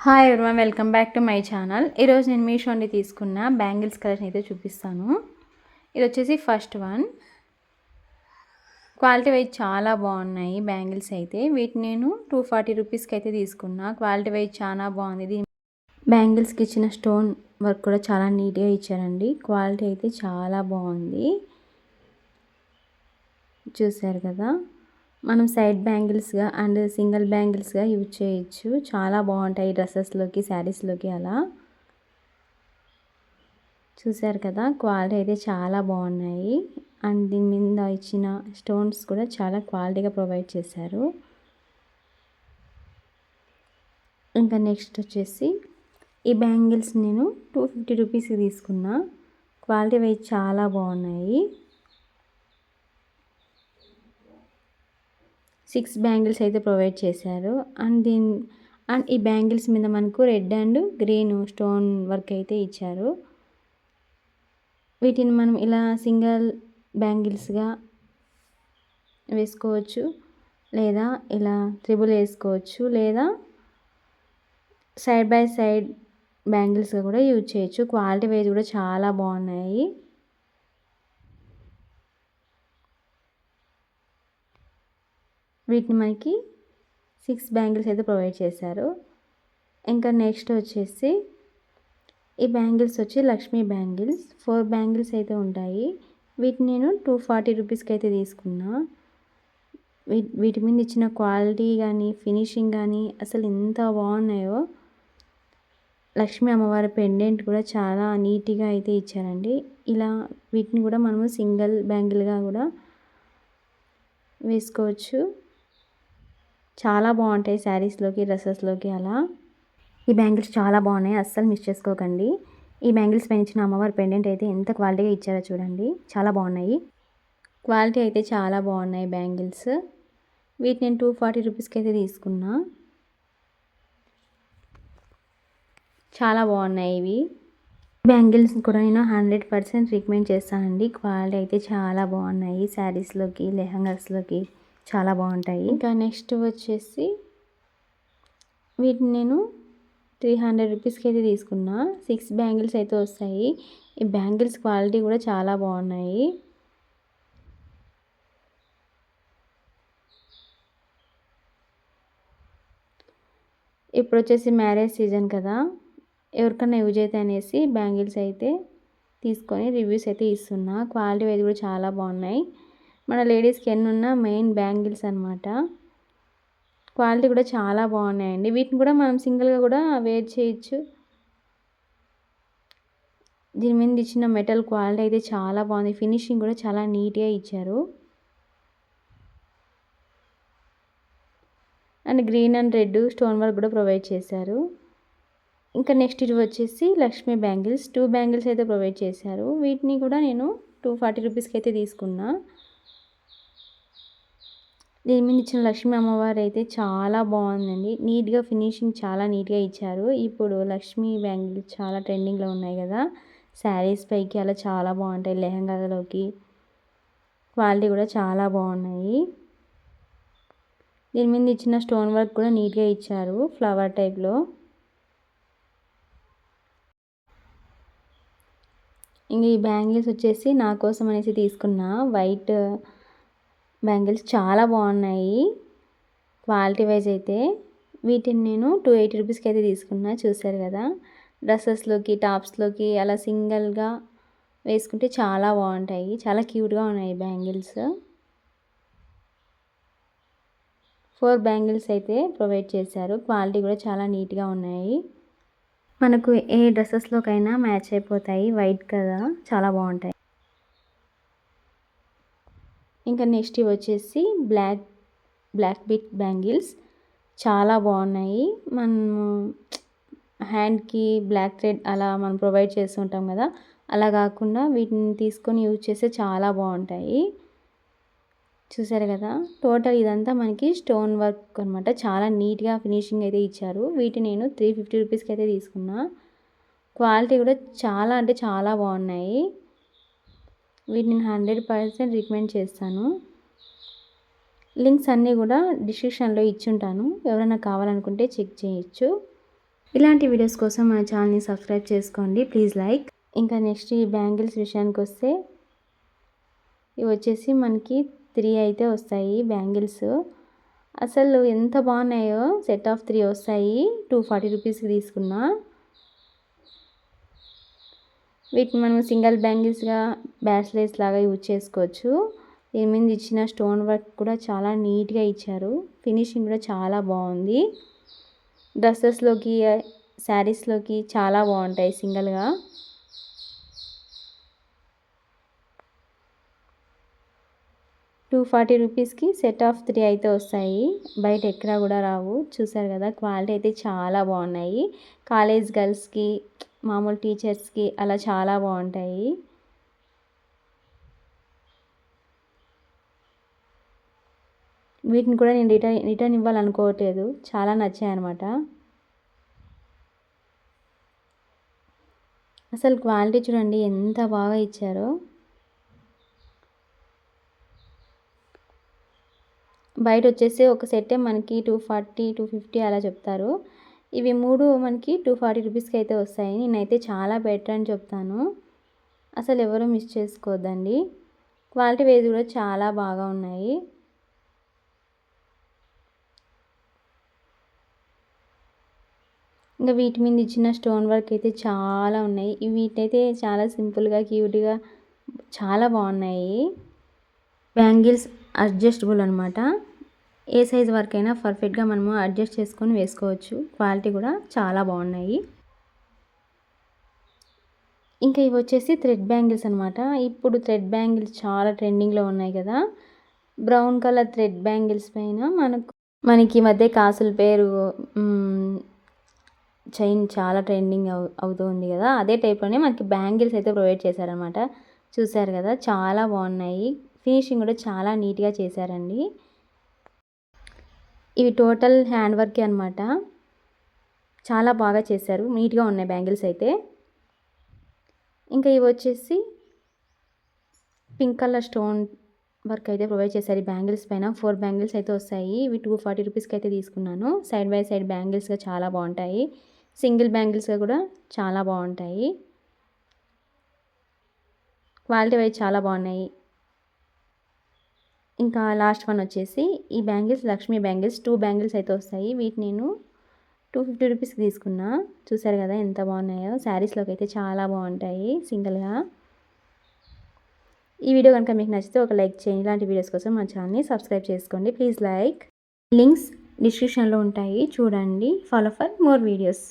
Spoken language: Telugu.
Hi everyone, welcome back to my channel. ఈరోజు నేను మీషో నుండి తీసుకున్న బ్యాంగిల్స్ కలెక్షన్ అయితే చూపిస్తాను. ఇది వచ్చేసి ఫస్ట్ వన్. క్వాలిటీ వైజ్ చాలా బాగున్నాయి బ్యాంగిల్స్ అయితే. వీటిని నేను 240 రూపీస్కి అయితే తీసుకున్నా. క్వాలిటీ వైజ్ చాలా బాగుంది. ఇది బ్యాంగిల్స్కి ఇచ్చిన స్టోన్ వర్క్ కూడా చాలా నీట్గా ఇచ్చారండి. క్వాలిటీ అయితే చాలా బాగుంది. చూసారు కదా, మనం సైడ్ బ్యాంగిల్స్గా అండ్ సింగిల్ బ్యాంగిల్స్గా యూజ్ చేయొచ్చు. చాలా బాగుంటాయి డ్రెస్సెస్లోకి, శారీస్లోకి. అలా చూసారు కదా, క్వాలిటీ అయితే చాలా బాగున్నాయి. అండ్ దీని మీద ఇచ్చిన స్టోన్స్ కూడా చాలా క్వాలిటీగా ప్రొవైడ్ చేశారు. ఇంకా నెక్స్ట్ వచ్చేసి ఈ బ్యాంగిల్స్ నేను 250 రూపీస్కి తీసుకున్నా. క్వాలిటీ వైజ్ చాలా బాగున్నాయి. 6 బ్యాంగిల్స్ అయితే ప్రొవైడ్ చేశారు. అండ్ ఈ బ్యాంగిల్స్ మీద మనకు red and green stone work అయితే ఇచ్చారు. వీటిని మనం ఇలా సింగిల్ బ్యాంగిల్స్గా వేసుకోవచ్చు, లేదా ఇలా త్రిబుల్ వేసుకోవచ్చు, లేదా సైడ్ బై సైడ్ బ్యాంగిల్స్గా కూడా యూజ్ చేయొచ్చు. క్వాలిటీ వైజ్ కూడా చాలా బాగున్నాయి. వీటిని మనకి 6 బ్యాంగిల్స్ అయితే ప్రొవైడ్ చేశారు. ఇంకా నెక్స్ట్ వచ్చేసి ఈ బ్యాంగిల్స్ వచ్చి లక్ష్మీ బ్యాంగిల్స్. 4 బ్యాంగిల్స్ అయితే ఉంటాయి. వీటిని నేను 240 రూపీస్కి అయితే తీసుకున్నా. వీటి మీద ఇచ్చిన క్వాలిటీ కానీ ఫినిషింగ్ కానీ అసలు ఎంత బాగున్నాయో. లక్ష్మీ అమ్మవారి పెండెంట్ కూడా చాలా నీట్గా అయితే ఇచ్చారండి. ఇలా వీటిని కూడా మనము సింగిల్ బ్యాంగిల్గా కూడా వేసుకోవచ్చు. చాలా బాగుంటాయి శారీస్లోకి, డ్రెస్సెస్లోకి. అలా ఈ బ్యాంగిల్స్ చాలా బాగున్నాయి, అస్సలు మిస్ చేసుకోకండి. ఈ బ్యాంగిల్స్ పైన ఇచ్చిన అమ్మవారి పెండెంట్ అయితే ఎంత క్వాలిటీగా ఇచ్చారో చూడండి, చాలా బాగున్నాయి. క్వాలిటీ అయితే చాలా బాగున్నాయి బ్యాంగిల్స్. వీటిని నేను 240 రూపీస్కి అయితే తీసుకున్నా. చాలా బాగున్నాయి ఇవి. బ్యాంగిల్స్ కూడా నేను 100% రికమెండ్ చేస్తానండి. క్వాలిటీ అయితే చాలా బాగున్నాయి. శారీస్లోకి, లెహంగాస్లోకి చాలా బాగుంటాయి. ఇంకా నెక్స్ట్ వచ్చేసి వీటిని నేను 300 రూపీస్కి అయితే తీసుకున్నా. 6 బ్యాంగిల్స్ అయితే వస్తాయి. ఈ బ్యాంగిల్స్ క్వాలిటీ కూడా చాలా బాగున్నాయి. ఇప్పుడు వచ్చేసి మ్యారేజ్ సీజన్ కదా, ఎవరికన్నా యూజ్ అయితే అనేసి బ్యాంగిల్స్ అయితే తీసుకొని రివ్యూస్ అయితే ఇస్తున్నా. క్వాలిటీ వైజ్ కూడా చాలా బాగున్నాయి. మన లేడీస్కి ఎన్నున్నా మెయిన్ బ్యాంగిల్స్ అనమాట. క్వాలిటీ కూడా చాలా బాగున్నాయండి. వీటిని కూడా మనం సింగిల్గా కూడా వేర్ చేయొచ్చు. దీని మీద ఇచ్చిన మెటల్ క్వాలిటీ అయితే చాలా బాగుంది. ఫినిషింగ్ కూడా చాలా నీట్గా ఇచ్చారు. And green and red stone work కూడా ప్రొవైడ్ చేశారు. ఇంకా నెక్స్ట్ ఇది వచ్చేసి లక్ష్మీ బ్యాంగిల్స్. 2 బ్యాంగిల్స్ అయితే ప్రొవైడ్ చేశారు. వీటిని కూడా నేను 240 రూపీస్కి అయితే తీసుకున్నా. దీని మీద ఇచ్చిన లక్ష్మీ అమ్మవారు అయితే చాలా బాగుందండి. నీట్గా ఫినిషింగ్ చాలా నీట్గా ఇచ్చారు. ఇప్పుడు లక్ష్మీ బ్యాంగిల్స్ చాలా ట్రెండింగ్లో ఉన్నాయి కదా, శారీస్ పైకి అలా చాలా బాగుంటాయి. లెహంగాలలోకి క్వాలిటీ కూడా చాలా బాగున్నాయి. దీని మీద ఇచ్చిన స్టోన్ వర్క్ కూడా నీట్గా ఇచ్చారు, ఫ్లవర్ టైప్లో. ఇంకా ఈ బ్యాంగిల్స్ వచ్చేసి నా కోసం అనేసి తీసుకున్న వైట్ బ్యాంగిల్స్. చాలా బాగున్నాయి క్వాలిటీ వైజ్ అయితే. వీటిని నేను 280 రూపీస్కి అయితే తీసుకున్నా. చూసారు కదా, డ్రెస్సెస్లోకి, టాప్స్లోకి అలా సింగిల్గా వేసుకుంటే చాలా బాగుంటాయి. చాలా క్యూట్గా ఉన్నాయి బ్యాంగిల్స్. 4 బ్యాంగిల్స్ అయితే ప్రొవైడ్ చేశారు. క్వాలిటీ కూడా చాలా నీట్గా ఉన్నాయి. మనకు ఏ డ్రెస్సెస్లోకైనా మ్యాచ్ అయిపోతాయి. వైట్ కదా, చాలా బాగుంటాయి. ఇంకా నెక్స్ట్ ఇవి వచ్చేసి బ్లాక్ బిట్ బ్యాంగిల్స్. చాలా బాగున్నాయి. మనము హ్యాండ్కి బ్లాక్ థ్రెడ్ అలా మనం ప్రొవైడ్ చేస్తుంటాం కదా, అలా కాకుండా వీటిని తీసుకొని యూజ్ చేస్తే చాలా బాగుంటాయి. చూసారు కదా, టోటల్ ఇదంతా మనకి స్టోన్ వర్క్ అనమాట. చాలా నీట్గా ఫినిషింగ్ అయితే ఇచ్చారు. వీటిని నేను 350 రూపీస్కి అయితే తీసుకున్నా. క్వాలిటీ కూడా చాలా అంటే చాలా బాగున్నాయి. వీటిని నేను 100% రికమెండ్ చేస్తాను. లింక్స్ అన్నీ కూడా డిస్క్రిప్షన్లో ఇచ్చి ఉంటాను. ఎవరైనా కావాలనుకుంటే చెక్ చేయొచ్చు. ఇలాంటి వీడియోస్ కోసం మన ఛానల్ని సబ్స్క్రైబ్ చేసుకోండి, ప్లీజ్ లైక్. ఇంకా నెక్స్ట్ ఈ బ్యాంగిల్స్ విషయానికి వస్తే ఇవి వచ్చేసి మనకి 3 అయితే వస్తాయి బ్యాంగిల్స్. అసలు ఎంత బాగున్నాయో, సెట్ ఆఫ్ 3 వస్తాయి. 240 రూపీస్కి తీసుకున్నా. వీటిని మనం సింగిల్ బ్యాంగిల్స్గా బ్యాస్లెట్స్ లాగా యూజ్ చేసుకోవచ్చు. దీని మీద ఇచ్చిన స్టోన్ వర్క్ కూడా చాలా నీట్గా ఇచ్చారు. ఫినిషింగ్ కూడా చాలా బాగుంది. డ్రెస్సెస్లోకి శారీస్లోకి చాలా బాగుంటాయి సింగిల్గా. ₹240కి సెట్ ఆఫ్ 3 అయితే వస్తాయి. బయట ఎక్కడా కూడా రావు. చూసారు కదా, క్వాలిటీ అయితే చాలా బాగున్నాయి. కాలేజ్ గర్ల్స్కి, మామూలు టీచర్స్కి అలా చాలా బాగుంటాయి. వీటిని కూడా నేను రిటర్న్ ఇవ్వాలనుకోవట్లేదు, చాలా నచ్చాయి అన్నమాట. అసలు క్వాలిటీ చూడండి ఎంత బాగా ఇచ్చారో. బయట వచ్చేసి ఒక సెట్టే మనకి 240, 250 అలా చెప్తారు. ఇవి 3 మనకి 240 రూపీస్కి అయితే వస్తాయి. నేనైతే చాలా బెటర్ అని చెప్తాను. అసలు ఎవరు మిస్ చేసుకోవద్దండి. క్వాలిటీ వైజ్ కూడా చాలా బాగా ఉన్నాయి. ఇంకా వీటి మీద ఇచ్చిన స్టోన్ వర్క్ అయితే చాలా ఉన్నాయి. వీటైతే చాలా సింపుల్గా, క్యూట్గా చాలా బాగున్నాయి. బ్యాంగిల్స్ అడ్జస్టబుల్ అనమాట. ఏ సైజ్ వరకు అయినా పర్ఫెక్ట్గా మనము అడ్జస్ట్ చేసుకొని వేసుకోవచ్చు. క్వాలిటీ కూడా చాలా బాగున్నాయి. ఇంకా ఇవి వచ్చేసి థ్రెడ్ బ్యాంగిల్స్ అనమాట. ఇప్పుడు థ్రెడ్ బ్యాంగిల్స్ చాలా ట్రెండింగ్లో ఉన్నాయి కదా. బ్రౌన్ కలర్ థ్రెడ్ బ్యాంగిల్స్ పైన మనకి ఈ మధ్య కాసుల పేరు చైన్ చాలా ట్రెండింగ్ అవుతుంది కదా. అదే టైప్లోనే మనకి బ్యాంగిల్స్ అయితే ప్రొవైడ్ చేశారనమాట. చూసారు కదా, చాలా బాగున్నాయి. ఫినిషింగ్ కూడా చాలా నీట్గా చేశారండి. ఇవి టోటల్ హ్యాండ్ వర్కే అనమాట. చాలా బాగా చేశారు, నీట్గా ఉన్నాయి బ్యాంగిల్స్ అయితే. ఇంకా ఇవి వచ్చేసి పింక్ కలర్ స్టోన్ వర్క్ అయితే ప్రొవైడ్ చేశారు. ఈ బ్యాంగిల్స్ పైన 4 బ్యాంగిల్స్ అయితే వస్తాయి. ఇవి 240 రూపీస్కి అయితే తీసుకున్నాను. సైడ్ బై సైడ్ బ్యాంగిల్స్గా చాలా బాగుంటాయి. సింగిల్ బ్యాంగిల్స్గా కూడా చాలా బాగుంటాయి. క్వాలిటీ వైజ్ చాలా బాగున్నాయి. ఇంకా లాస్ట్ వన్ వచ్చేసి ఈ బ్యాంగిల్స్ లక్ష్మీ బ్యాంగిల్స్. 2 బ్యాంగిల్స్ అయితే వస్తాయి. వీటి నేను 250 రూపీస్కి తీసుకున్నా. చూసారు కదా ఎంత బాగున్నాయో. శారీస్లోకి అయితే చాలా బాగుంటాయి సింగిల్గా. ఈ వీడియో కనుక మీకు నచ్చితే ఒక లైక్ చేయండి. ఇలాంటి వీడియోస్ కోసం మా ఛానల్ని సబ్స్క్రైబ్ చేసుకోండి, ప్లీజ్ లైక్. లింక్స్ డిస్క్రిప్షన్లో ఉంటాయి, చూడండి. Follow for more videos.